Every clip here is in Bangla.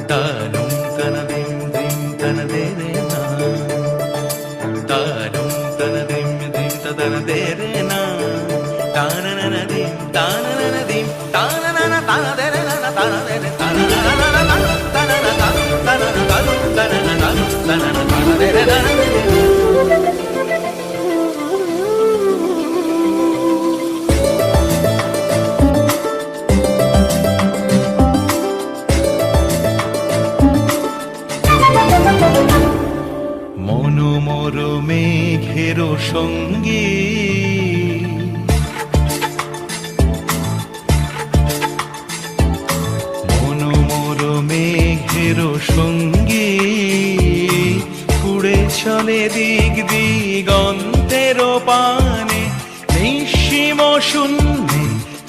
താനും തനദിം ദിം തനദേരേ നാ താനും തനദിം ദിം തനദേരേ നാ താനനനദിം താനനനദിം താനനന താനദേരേ നാ താനദേരേ താനനന താനനന মনোমর মেঘের সঙ্গী মনোমর মেঘের সঙ্গী উড়ে চলে দিক দিগন্তের পানে নিঃসীম শূন্যে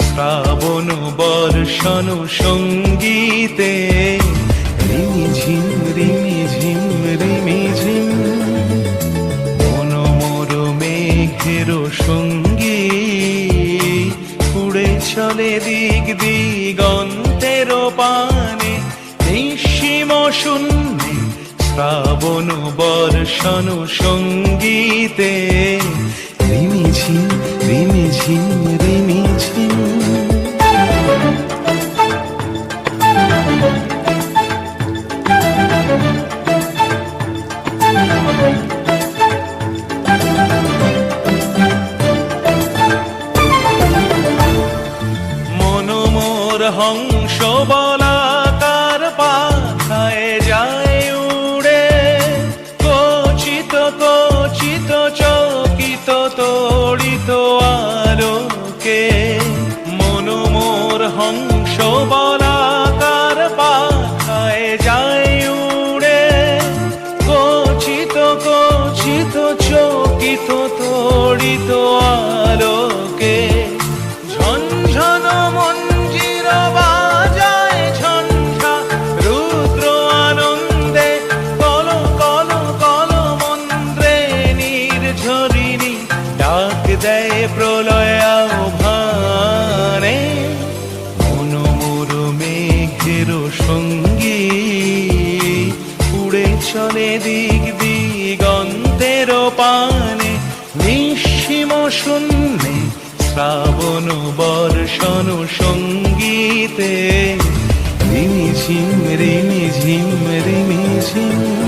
শ্রাবণ বর্ষণ সঙ্গীতে রিমিঝিম রিমিঝিম রিমিঝিম মনোমর মেঘের সঙ্গী উড়ে চলে দিক দিগন্তের পানে নিঃসীম শূন্যে শ্রাবণ বর্ষণ সঙ্গীতে রিমিঝিম রিমিঝিম রিমিঝিম মনোমর হংস বলাকার পাখায় যায় উড়ে কচিত কচিত চকিত তড়িত আলোকে মনোমর হংস বলাকার পাখায় যায় উড়ে কচিত কচিত চকিত তড়িত আলোকে ঝনঝন মঞ্জির বাজায় ঝঞ্ঝা রুদ্র আনন্দে কল কল কল মন্ত্রে নির্ঝরিণী ডাক দেয় প্রলয় আহ্বানে মনোমর মেঘের সঙ্গী উড়ে চলে দিক দিগন্তের পানে নিঃসীম শূন্যে শ্রাবণ বর্ষণ সঙ্গীতে রিমিঝিম রিমিঝিম রিমিঝিম